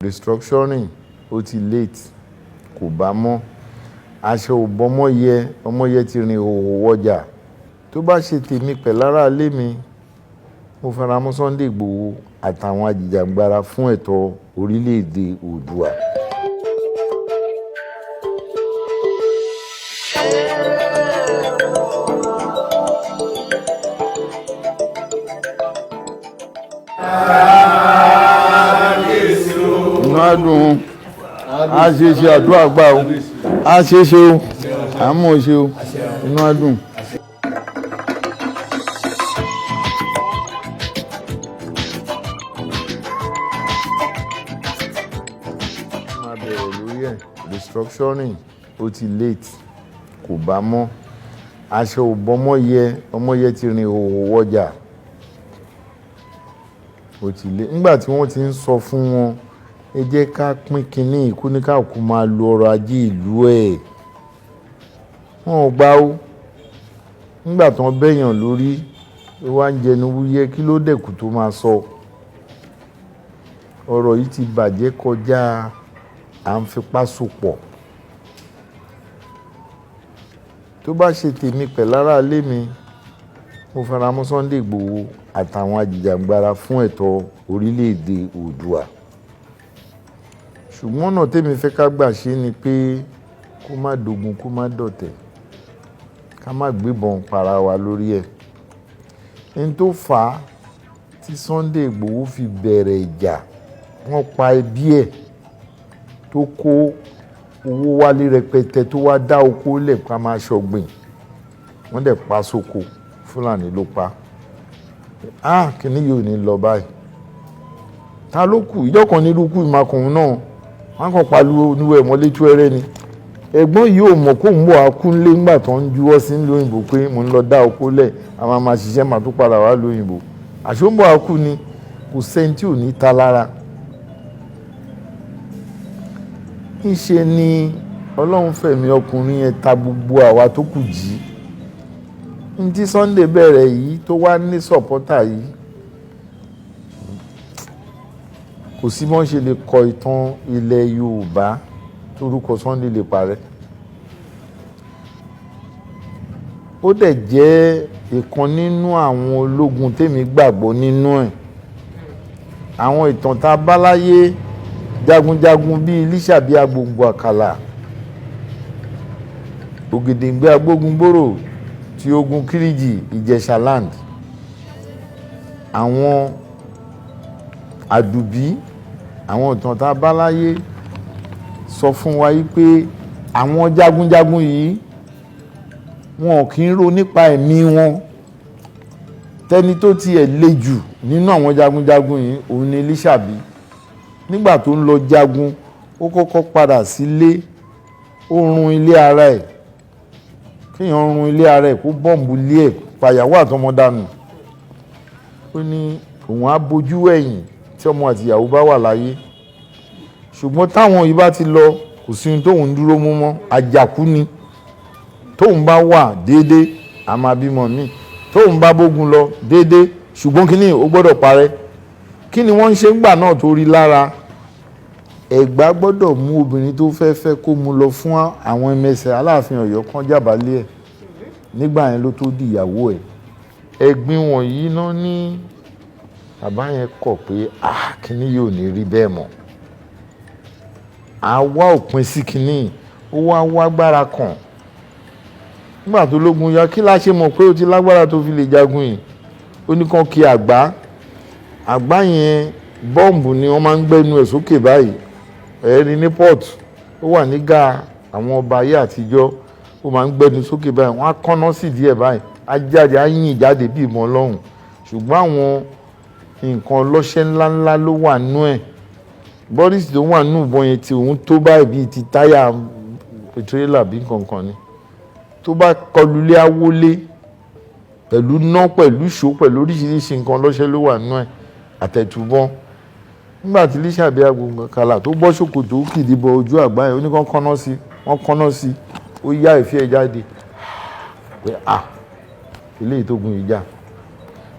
restructuring ó ti late kò bá mọ́ aṣọ òbọ́mọ́ yẹ ọmọ yẹ ti rìn òwò wọjà tó bá ṣe tèmi pẹ̀lára ilé mi mo fara mọ́ Sunday Igboho àtàwọn ajìjàgbara fún ẹ̀tọ́ orílẹ̀-èdè Oòduà. inú adùn a ṣe ṣe àdúrà gbà o a ṣe ṣe o àmọ́ ṣe o inú adùn. máa bẹ̀rẹ̀ lórí ẹ̀ restructuring ó ti late kò bá mọ́ aṣọ òbọ́mọ́ yẹ ọmọ yẹ ti rìn òwò wọjà ó ti lé nígbà tí wọ́n ti ń sọ fún wọn ẹ jẹ́ ká pín kínní ìkúníkàkú máa lo ọrọ̀ ajé ìlú ẹ̀ wọn ò gbà ó nígbà tí wọ́n bẹ̀yàn lórí ó wá ń jẹnu wúyẹ́ kí ló dẹ̀kù tó máa sọ ọ̀rọ̀ yìí ti bàjẹ́ kọjá à ń fipá sopọ̀ tó bá ṣe tèmi pẹ̀lára ilé mi mo fara mọ́ Sunday Igboho àtàwọn ajìjàgbara fún ẹ̀tọ́ orílẹ̀-èdè Oòduà ṣùgbọ́n ọ̀nà tèmi fẹ́ ká gbà ṣe ni pé kó má dogun kó má dọ̀tẹ̀ ká má gbébọn para wa lórí ẹ̀ ní tó fà á tí Sunday Igboho fi bẹ̀rẹ̀ ìjà wọ́n pa ẹbí ẹ̀ tó kó owó wálé rẹpẹtẹ tó wá dá oko lẹ̀ ká máa ṣọ̀gbìn wọ́n dẹ̀ pa sóko Fúlàní ló pa kìíní yóò ní lọ báyìí ta ló kù ìjọ kan nílùú kù ìmàkùnrin náà wọn kàn pariwo oníwẹ̀ mọ́lé tú ẹrẹ́ ni ẹ̀gbọ́n yìí ò mọ̀ kó ń bọ̀ akúnlé ńgbà tó ń juwọ́ sí ìlú òyìnbó pé mò ń lọ dá oko lẹ̀ a máa ṣiṣẹ́ màá tó padà wá lóyìnbó àṣọ ń bọ̀ akú ni kò sẹ́ni tí ò ní ta lára ńṣe ni Ọlọ́run fẹ̀mí ọkùnrin yẹn ta gbogbo àwa tó kù jí ní tí Sunday bẹ̀rẹ̀ yìí tó wá ní sọ̀pọ́tà yìí kò sí bọ́n ṣe lè kọ ìtàn ilẹ̀ Yorùbá torúkọ Sunday lè parẹ́ ó dẹ̀ jẹ́ ìkan nínú àwọn ológun tèmi gbàgbọ́ nínú ẹ̀ àwọn ìtàn tá a bá láyé jagunjagun bíi Lísàbí Agbòǹgbò Àkàlà Ògèdèngbé Agbógungbòrò ti ogun Kírìjì Ìjẹ̀ṣà land àwọn Àdùbí àwọn ìtàn tá a bá láyé sọ fún wa yìí pé àwọn jagunjagun yìí wọn kì í ro nípa ẹ̀mí wọn tẹni tó tiẹ̀ le jù nínú àwọn jagunjagun yìí òun ni Lísàbí nígbà tó ń lọ jagun ó kọ́kọ́ padà sílé ó run ilé ara ẹ̀ kéèyàn run ilé ara ẹ̀ kó bọ́ǹbù lé ẹ̀ fàyàwó àtọmọ dànù ó ní òun á bojú ẹ̀yìn tí ọmọ àtìyàwó bá wà láyé ṣùgbọ́n táwọn yìí bá ti lọ kò sí ohun tóun dúró mú mọ́ àjàkú ni tóun bá wà déédéé a máa bímọ míì tóun bá bógun lọ déédéé ṣùgbọ́n kínní ó gbọ́dọ̀ parẹ́ kí ni wọ́n ń ṣe ńgbà náà tó rí lára Ẹ̀gbá gbọ́dọ̀ mú obìnrin tó fẹ́ fẹ́ kó mú lọ fún àwọn ẹmẹsẹ̀ Aláàfin Ọ̀yọ́ kan jábálẹ̀ ẹ̀ nígbà yẹn ló tó di ìyàwó ẹ̀ ẹ̀gbin wọ̀nyí náà ní bàbá yẹn kọ̀ pé kínní yóò ní rí bẹ́ẹ̀ mọ́ àwa òpin sí kínní ó wá agbára kan nígbà tó lógun ya kí la ṣe mọ̀ pé ó ti lágbára tó fi lè jagun yìí ó ní kàn kí àgbá yẹn bọ́ǹbù ni wọ́n máa ń gbẹ́nu ẹ̀ sókè báyìí ẹ̀rí ní port ó wà ní Gáà àwọn ọba ayé àtijọ́ ó máa ń gbẹ́nu sókè báyìí wọ́n á kọ́ná sí díẹ̀ báyìí á jáde á yìn jáde bí ìmọ̀ Ọlọ́run ṣùgbọ́n àwọn nǹkan ọlọ́ṣẹ́ ńláńlá ló wà nú ẹ̀ bọ́dísì tó wà nú ìbọn yẹn tí òun tó báyìí bíi ti táyà tírélà bí kankan ni tó bá kọlu lé awólé pẹ̀lú ná pẹ̀lú ìṣó pẹ̀lú oríṣiríṣi nǹkan ọlọ́ṣẹ́ ló wà nú ẹ̀ àtẹ̀tùbọ́n nígbà tí Lísàbí Agbòǹgbò Àkàlà tó bọ́ ṣòkòtò kìdí bọ ojú àgbá yẹn ó ní kán kọ́ná sí wọ́n kọ́ná sí ó yá ìfẹ́ ẹ̀ jáde pé eléyìí tó gun ìjà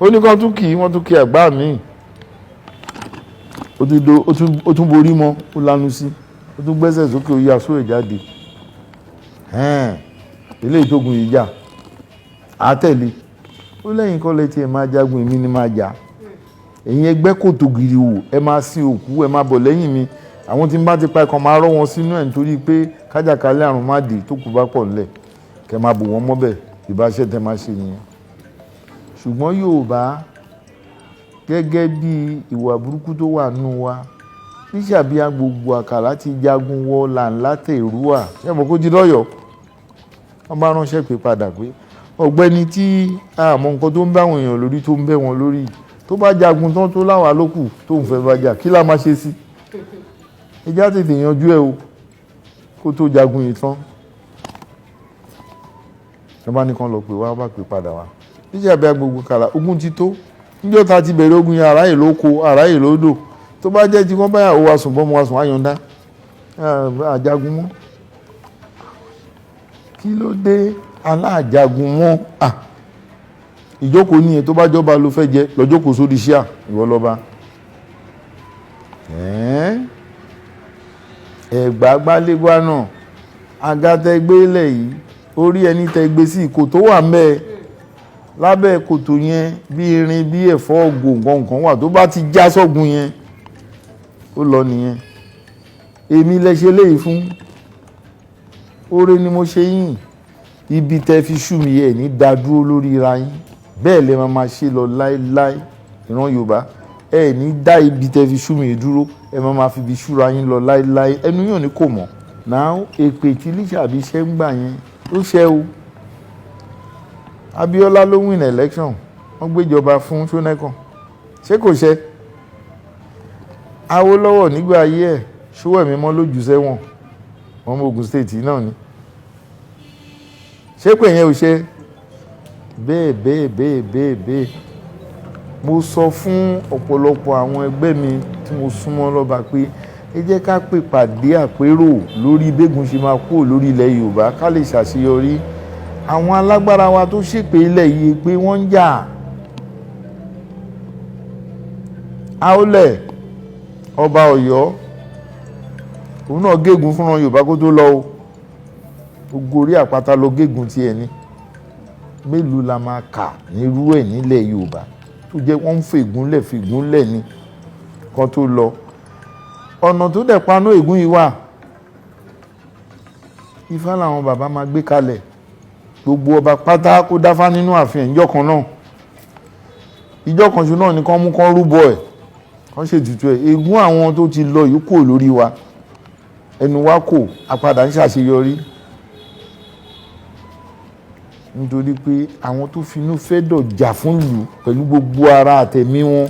ó ní kán tún kì í wọ́n tún kí àgbá míì ó tún borí mọ́, ó lanu sí, ó tún gbẹ́sẹ̀ sókè, ó yà sóò jáde. Ilé ìtógun yìí jà àtẹ̀lé, ó lẹ́yìn kọ́lẹ̀ tí ẹ máa jagun, èmi ni máa jà. Ẹ̀yin ẹgbẹ́ kòtò gìrì wò, ẹ máa sin òkú, ẹ máa bọ̀ lẹ́yìn mi. Àwọn tí n bá ti pa ẹ̀kan máa rọ́ wọn sínú ẹ̀ nítorí pé kájàkálẹ̀ àrùn má dé tó kù bá pọ̀ nílẹ̀, kẹ máa bò wọ́n mọ́bẹ̀, ìbáṣẹ́ tẹ máa ṣe nìyẹn. Ṣùgbọ́n Yorùbá gẹ́gẹ́ bí ìwà burúkú tó wà nínú wa, níṣàbíà gbogbo àkàrà ti jagun wọ làǹlà tèrúwà, ṣé mo kó ti lọ́yọ̀ọ́? Wọ́n bá ránṣẹ́ pé padà pé ọ̀gbẹ́ni tí àmọ́ nǹkan tó ń bá àwọn èèyàn lórí tó ń bẹ́ wọn lórí tó bá jagun tán tó láwàá lókù tó ń fẹ́ bá jà, kí la máa ṣe sí? Ẹjá tètè yanjú ẹ o kó tó jagun yìí tán. Ẹ bá nìkan lọ pé wá bá pè padà wá. Níṣàbíà gbogbo àkàrà ogun ti tó. Níjọ́ ta ti bẹ̀rẹ̀ ogun yẹn, àráyè ló ko, àráyè ló dò. Tó bá jẹ́ tí wọ́n bá yàwó wa sùn bọ́ mu wa sùn àyọ̀ndá àjagun mọ́. Kí ló dé aláàjagun mọ́? Ìjókòó nìyẹn, tó bá jọba ló fẹ́ jẹ lọ́jókòó sórí ṣíà ìwọ lọ́ba. Ẹ̀gbá gbálégbá náà agátẹ́gbé ilẹ̀ yìí, orí ẹni tẹ́gbé sí kòtò wà mẹ́ẹ̀. Lábẹ́ kòtò yẹn bí irin bí ẹ̀fọ́ ọ̀gbọ̀n nǹkan wà, tó bá ti já sọ́gun yẹn ó lọ nìyẹn. Èmi lẹ ṣe léyìí fún, oore ni mo ṣe yín. Ibi tẹ́ fi ṣú mi yẹ ní dádúró lórí ra yín, bẹ́ẹ̀ lẹ máa ṣe lọ láéláé. Ìran Yorùbá ẹ ní dá ibi tẹ́ fi ṣú mi dúró, ẹ máa fi ibi ṣúra yín lọ láéláé. Ẹnu yóò ní kò mọ̀ náà. Èpè tí Lísàbí ṣẹ́ ń gbà yẹn ó ṣẹ́ o. Abíọ́lá ló win election, wọ́n gbéjọba fún Ṣónẹ́kàn, ṣé kò ṣe? Awólọ́wọ̀ nígbà ayé ẹ̀ Ṣówẹ̀mímọ́ ló jù sẹ́wọ̀n, ọmọ Ògùn state náà ni. Ṣé pé yẹn ò ṣe? Bẹ́ẹ̀. Mo sọ fún ọ̀pọ̀lọpọ̀ àwọn ẹgbẹ́ mi tí mo súnmọ́ lọ́ba pé ẹ jẹ́ ká pè pàdé àpérò lórí bẹ́gun ṣe máa kúrò lórí ilẹ̀ Yorùbá ká lè ṣàṣeyọrí. Àwọn alágbára wa tó ṣèpè ilẹ̀ yìí pé wọ́n ń jà. Àólẹ̀ ọba Ọ̀yọ́ òun náà gégùn fúnra Yorùbá kó tó lọ o. Gbogbo orí àpáta lọ gégùn ti ẹni. Mélòó la máa kà nírú ẹ̀ nílẹ̀ Yorùbá tó jẹ́ wọ́n ń fègúnlẹ̀ ni kan tó lọ. Ọ̀nà tó dẹ̀ paná ègún yìí wà. Ifá làwọn bàbá máa gbé kalẹ̀. Gbogbo ọba pátá kó dáfá nínú ààfin ìjọ kan náà. Ìjọ kan ṣo náà ni kán mú kán rúbọ ẹ̀, kán ṣètùtù ẹ̀. Ègún àwọn tó ti lọ yìí kò lórí wa. Ẹnu wa kò, àpadà ń ṣàṣeyọrí. Nítorí pé àwọn tó finú fẹ́ dọ̀ jà fún ìlú pẹ̀lú gbogbo ara àtẹ̀mí wọn,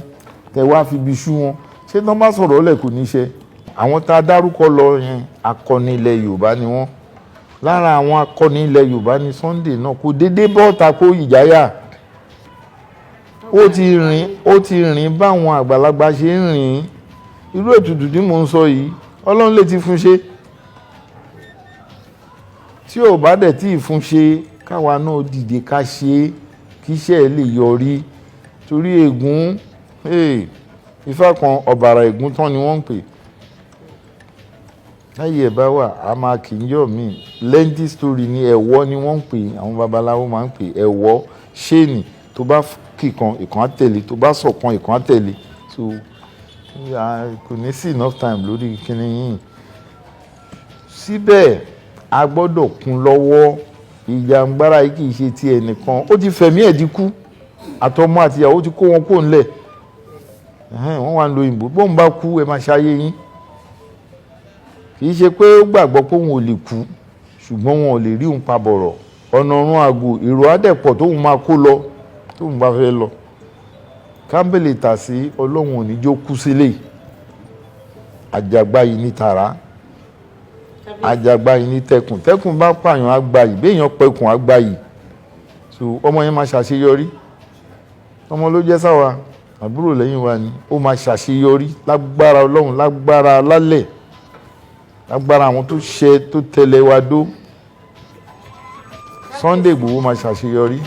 tẹ wá fi ibi ṣú wọn. Ṣé tán bá sọ̀rọ̀ ọ̀lẹ̀ kò ní ṣe? Àwọn tá a dárúkọ lọ yẹn akọni ilẹ̀ Yorùbá ni wọ́n. Lára àwọn akọni ilẹ̀ Yorùbá ni Sunday náà kò dédé bọ́ta kó ìjáyà. Ó ti rìn báwọn àgbàlagbà ṣe ń rìn. Irú ètùtù tí mò ń sọ yìí Ọlọ́run lè ti fún ṣe. Tí ò bá dẹ̀ tí ì fún ṣe, káwa náà dìde ká ṣe kí iṣẹ́ ẹ̀ lè yọrí. Torí ègún Ifá kan ọ̀bàrà ègún tán ni wọ́n ń pè. Láyé ẹ̀ bá wà a máa kì í yọ̀ mí. Lengthy story ni ẹ̀wọ́ ni wọ́n ń pè, àwọn babaláwo máa ń pè ẹ̀wọ́ ṣéènì. Tó bá kìkan ìkan á tẹ̀lé, tó bá sọ̀kan ìkan á tẹ̀lé. So kò ní sí enough time lórí kíní yìí. Síbẹ̀ a gbọ́dọ̀ kún lọ́wọ́. Ìjàngbara yìí kì í ṣe ti ẹnìkan. Ó ti fẹ̀mí ẹ̀ dínkù. Àtọmọ àtìyàwó ti kó wọn kó ńlẹ̀. Wọ́n wá ń lo òyìnbó. Bóun bá kú ẹ máa ṣayé yín. Kì í ṣe pé ó gbàgbọ́ pé òun ò lè kú, ṣùgbọ́n wọn ò lè rí òun pa bọ̀rọ̀. Ọ̀nà ọ̀run àgò èrò àdẹ̀pọ̀ tóun máa kó lọ tóun bá fẹ́ lọ. Kámbèlè tà sí Ọlọ́run ò ní jó kú sílé. Àjàgbá yìí ní tàrá. Àjàgbá yìí ní tẹkùn. Tẹkùn bá pààyàn àgbáyì, béèyàn pẹkùn àgbáyì. So ọmọ yẹn máa ṣàṣeyọrí. Ọmọ ló jẹ́ sáwa, àbúrò lẹ́yìn wa ni. Ó máa ṣàṣeyọrí lágbára Ọlọ́run, lágbára lálẹ̀, lágbára àwọn tó ṣe tó tẹ̀lé wa dó. Sunday Igboho máa ṣàṣeyọrí.